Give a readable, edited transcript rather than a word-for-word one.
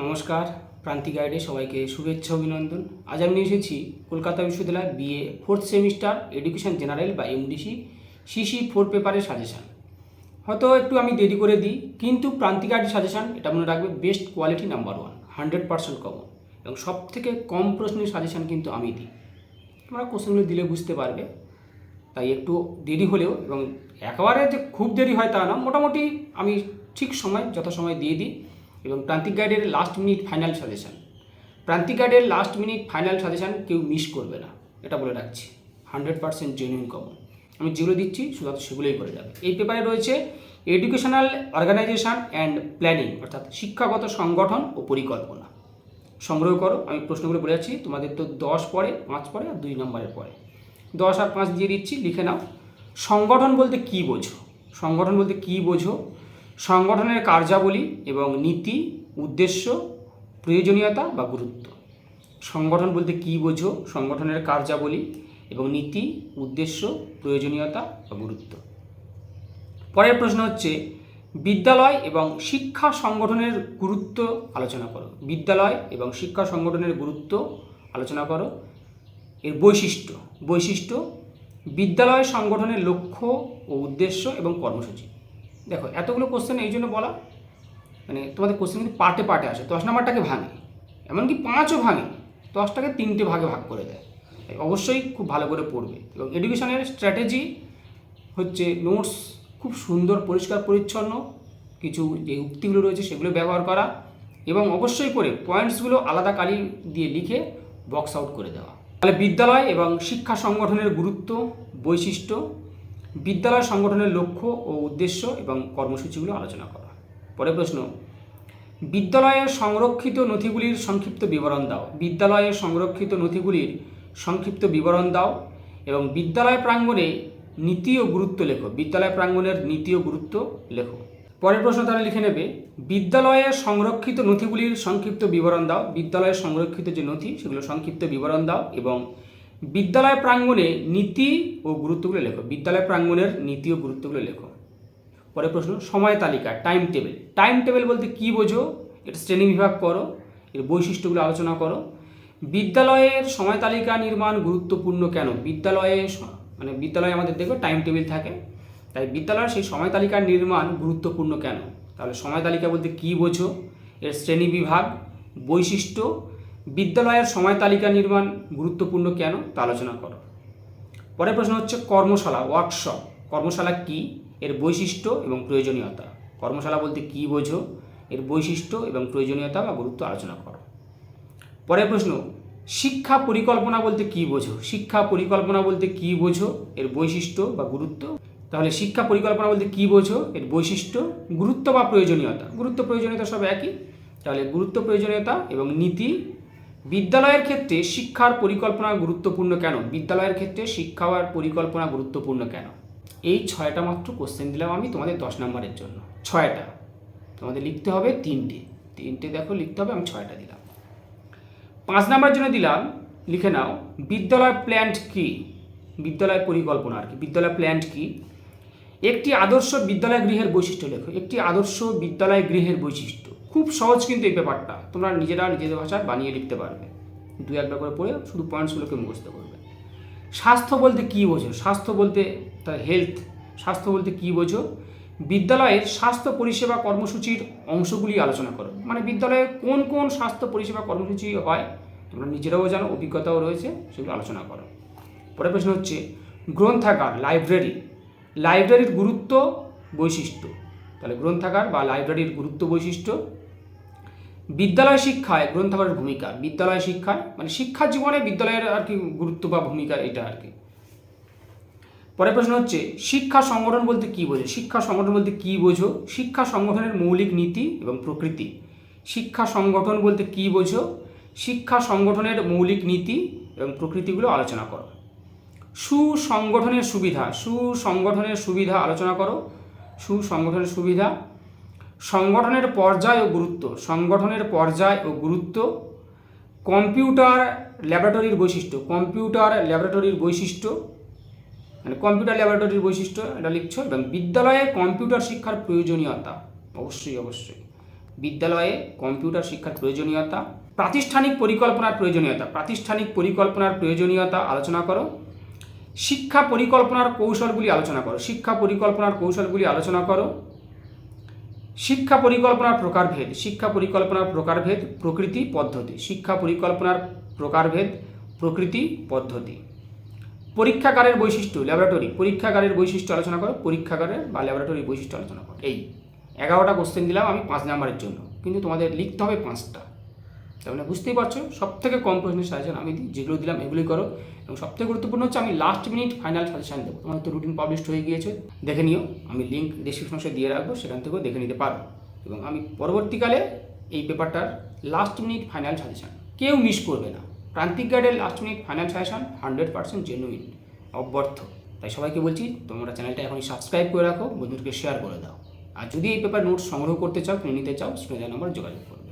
নমস্কার, প্রান্তিক গাইডে সবাইকে শুভেচ্ছা অভিনন্দন। আজ আমি নিয়ে এসেছি কলকাতা বিশ্ববিদ্যালয় BA fourth semester education general বা এমডিসি সিসি 4 পেপারের সাজেশান। হয়তো একটু আমি দেরি করে দিই, কিন্তু প্রান্তিক গাইডের সাজেশান এটা মনে রাখবে বেস্ট কোয়ালিটি নাম্বার 1, 100% কমন এবং সব থেকে কম প্রশ্নের সাজেশান কিন্তু আমি দিই। তোমরা কোশ্চেনগুলো দিলে বুঝতে পারবে, তাই একটু দেরি হলেও এবং একেবারে যে খুব দেরি হয় তা না, মোটামুটি আমি ঠিক সময় যথাসময় দিয়ে দিই। এবং প্রান্তিক গাইডের লাস্ট মিনিট ফাইনাল সাজেশান, প্রান্তিক গাইডের লাস্ট মিনিট ফাইনাল সাজেশান কেউ মিস করবে না, এটা বলে রাখছি। 100% জেনুইন কমন। আমি যেগুলো দিচ্ছি শুধু সেগুলোই করে যাবে। এই পেপারে রয়েছে এডুকেশনাল অর্গানাইজেশন অ্যান্ড প্ল্যানিং, অর্থাৎ শিক্ষাগত সংগঠন ও পরিকল্পনা। সংগ্রহ করো, আমি প্রশ্নগুলো বলে যাচ্ছি। তোমাদের তো 10 পরে, 5 পরে আর 2 নম্বরের পরে। 10 আর 5 দিয়ে দিচ্ছি, লিখে নাও। সংগঠন বলতে কী বোঝো? সংগঠন বলতে কী বোঝো? সংগঠনের কার্যাবলী এবং নীতি, উদ্দেশ্য, প্রয়োজনীয়তা বা গুরুত্ব। সংগঠন বলতে কী বোঝো? সংগঠনের কার্যাবলী এবং নীতি, উদ্দেশ্য, প্রয়োজনীয়তা বা গুরুত্ব। পরের প্রশ্ন হচ্ছে বিদ্যালয় এবং শিক্ষা সংগঠনের গুরুত্ব আলোচনা করো। বিদ্যালয় এবং শিক্ষা সংগঠনের গুরুত্ব আলোচনা করো। এর বৈশিষ্ট্য বিদ্যালয় সংগঠনের লক্ষ্য ও উদ্দেশ্য এবং কর্মসূচি। দেখো, এতগুলো কোশ্চেন এই জন্য বলা, মানে তোমাদের কোশ্চেন কিন্তু পার্টে পার্টে আসে। 10 নাম্বারটাকে ভাঙে, এমনকি 5ও ভাঙে, 10টাকে 3টে ভাগে ভাগ করে দেয়। অবশ্যই খুব ভালো করে পড়বে। এবং এডুকেশনের স্ট্র্যাটেজি হচ্ছে নোটস খুব সুন্দর, পরিষ্কার পরিচ্ছন্ন কিছু যে উক্তিগুলো রয়েছে সেগুলো ব্যবহার করা, এবং অবশ্যই করে পয়েন্টসগুলো আলাদা কালি দিয়ে লিখে বক্স আউট করে দেওয়া। তাহলে বিদ্যালয় এবং শিক্ষা সংগঠনের গুরুত্ব, বৈশিষ্ট্য, বিদ্যালয় সংগঠনের লক্ষ্য ও উদ্দেশ্য এবং কর্মসূচিগুলো আলোচনা করা। পরের প্রশ্ন, বিদ্যালয়ের সংরক্ষিত নথিগুলির সংক্ষিপ্ত বিবরণ দাও। বিদ্যালয়ের সংরক্ষিত নথিগুলির সংক্ষিপ্ত বিবরণ দাও এবং বিদ্যালয় প্রাঙ্গণে নীতি ও গুরুত্ব লেখো। বিদ্যালয় প্রাঙ্গণের নীতি ও গুরুত্ব লেখো। পরের প্রশ্ন তারা লিখে নেবে, বিদ্যালয়ের সংরক্ষিত নথিগুলির সংক্ষিপ্ত বিবরণ দাও। বিদ্যালয়ের সংরক্ষিত যে নথি সেগুলো সংক্ষিপ্ত বিবরণ দাও এবং বিদ্যালয় প্রাঙ্গণে নীতি ও গুরুত্বগুলো লেখো। বিদ্যালয় প্রাঙ্গণের নীতি ও গুরুত্বগুলো লেখো। পরের প্রশ্ন, সময় তালিকা, টাইম টেবিল। টাইম টেবিল বলতে কী বোঝো? এটা শ্রেণীবিভাগ করো, এর বৈশিষ্ট্যগুলো আলোচনা করো। বিদ্যালয়ের সময় তালিকা নির্মাণ গুরুত্বপূর্ণ কেন? বিদ্যালয়ে আমাদের দেখবে টাইম টেবিল থাকে, তাই বিদ্যালয়ের সেই সময় তালিকার নির্মাণ গুরুত্বপূর্ণ কেন? তাহলে সময় তালিকা বলতে কী বোঝো, এর শ্রেণীবিভাগ, বৈশিষ্ট্য, বিদ্যালয়ের সময় তালিকা নির্মাণ গুরুত্বপূর্ণ কেন তা আলোচনা করো। পরের প্রশ্ন হচ্ছে কর্মশালা, ওয়ার্কশপ। কর্মশালা কী, এর বৈশিষ্ট্য এবং প্রয়োজনীয়তা। কর্মশালা বলতে কী বোঝো, এর বৈশিষ্ট্য এবং প্রয়োজনীয়তা বা গুরুত্ব আলোচনা করো। পরের প্রশ্ন, শিক্ষা পরিকল্পনা বলতে কী বোঝো? শিক্ষা পরিকল্পনা বলতে কী বোঝো, এর বৈশিষ্ট্য বা গুরুত্ব। তাহলে শিক্ষা পরিকল্পনা বলতে কী বোঝো, এর বৈশিষ্ট্য, গুরুত্ব বা প্রয়োজনীয়তা। গুরুত্ব প্রয়োজনীয়তা সব একই, তাহলে গুরুত্ব, প্রয়োজনীয়তা এবং নীতি। বিদ্যালয়ের ক্ষেত্রে শিক্ষার পরিকল্পনা গুরুত্বপূর্ণ কেন? বিদ্যালয়ের ক্ষেত্রে শিক্ষার পরিকল্পনা গুরুত্বপূর্ণ কেন? এই 6টা মাত্র কোশ্চেন দিলাম আমি তোমাদের 10 নম্বরের জন্য। 6টা, তোমাদের লিখতে হবে 3টে দেখো লিখতে হবে, আমি 6টা দিলাম। 5 নম্বরের জন্য দিলাম, লিখে নাও, বিদ্যালয় প্ল্যান কি? বিদ্যালয় পরিকল্পনা আর কি। বিদ্যালয় প্ল্যান কি? একটি আদর্শ বিদ্যালয় গৃহের বৈশিষ্ট্য লেখো। একটি আদর্শ বিদ্যালয় গৃহের বৈশিষ্ট্য। খুব সহজ কিন্তু এই পেপারটা, তোমরা নিজেদের ভাষায় বানিয়ে লিখতে পারবে। 2-1বার করে পড়ে শুধু পয়েন্টসগুলোকে মুখস্থ করবে। স্বাস্থ্য বলতে কী বোঝো? স্বাস্থ্য বলতে তার হেলথ। স্বাস্থ্য বলতে কী বোঝো? বিদ্যালয়ের স্বাস্থ্য পরিষেবা কর্মসূচির অংশগুলি আলোচনা করো। মানে বিদ্যালয়ে কোন কোন স্বাস্থ্য পরিষেবা কর্মসূচি হয় তোমরা নিজেরাও জানো, অভিজ্ঞতাও রয়েছে, সেগুলো আলোচনা করো। পরের প্রশ্ন হচ্ছে গ্রন্থাগার, লাইব্রেরি। লাইব্রেরির গুরুত্ব, বৈশিষ্ট্য। তাহলে গ্রন্থাগার বা লাইব্রেরির গুরুত্ব, বৈশিষ্ট্য। বিদ্যালয় শিক্ষায় গ্রন্থাগারের ভূমিকা। বিদ্যালয় শিক্ষায় মানে শিক্ষা জীবনে বিদ্যালয়ের আর কি গুরুত্ব বা ভূমিকা, এটা আর কি। পরের প্রশ্ন হচ্ছে শিক্ষা সংগঠন বলতে কী বোঝো? শিক্ষা সংগঠন বলতে কী বোঝো? শিক্ষা সংগঠনের মৌলিক নীতি এবং প্রকৃতি। শিক্ষা সংগঠন বলতে কী বোঝো? শিক্ষা সংগঠনের মৌলিক নীতি এবং প্রকৃতিগুলো আলোচনা করো। সুসংগঠনের সুবিধা। সুসংগঠনের সুবিধা আলোচনা করো। সুসংগঠনের সুবিধা। সংগঠনের পর্যায় ও গুরুত্ব। সংগঠনের পর্যায় ও গুরুত্ব। কম্পিউটার ল্যাবরেটরির বৈশিষ্ট্য। কম্পিউটার ল্যাবরেটরির বৈশিষ্ট্য, মানে কম্পিউটার ল্যাবরেটরির বৈশিষ্ট্য এটা লিখছো। এবং বিদ্যালয়ে কম্পিউটার শিক্ষার প্রয়োজনীয়তা। অবশ্যই বিদ্যালয়ে কম্পিউটার শিক্ষার প্রয়োজনীয়তা, প্রাতিষ্ঠানিক পরিকল্পনার প্রয়োজনীয়তা আলোচনা করো, শিক্ষা পরিকল্পনার কৌশলগুলি আলোচনা করো, শিক্ষা পরিকল্পনার প্রকারভেদ, প্রকৃতি পদ্ধতি, পরীক্ষাগারের বৈশিষ্ট্য, পরীক্ষাগারের বৈশিষ্ট্য আলোচনা করো, ল্যাবরেটরির বৈশিষ্ট্য আলোচনা করো। এই 11টা কোশ্চেন দিলাম আমি 5 নাম্বারের জন্য, কিন্তু তোমাদের লিখতে হবে 5টা। তার মানে বুঝতেই পারছো, সবথেকে কম প্রশ্নের সাজেশন আমি দিই, যেগুলো দিলাম এগুলোই করো। এবং সবথেকে গুরুত্বপূর্ণ হচ্ছে আমি লাস্ট মিনিট ফাইনাল সাজেশন দেবো। তোমাদের তো রুটিন পাবলিশড হয়ে গিয়েছে, দেখে নিও, আমি লিঙ্ক ডিসক্রিপশন বক্সে দিয়ে রাখবো, সেখান থেকেও দেখে নিতে পারো। এবং আমি পরবর্তীকালে এই পেপারটার লাস্ট মিনিট ফাইনাল সাজেশন কেউ মিস করবে না। প্রান্তিক গাইডের last minute final suggestion 100% genuine, অব্যর্থ। তাই সবাইকে বলছি, তোমরা চ্যানেলটা এখনই সাবস্ক্রাইব করে রাখো, বন্ধুদেরকে শেয়ার করে দাও। আর যদি এই পেপার নোটস সংগ্রহ করতে চাও, কিনে নিতে চাও, স্ক্রিনে দেওয়া নম্বরে যোগাযোগ করো।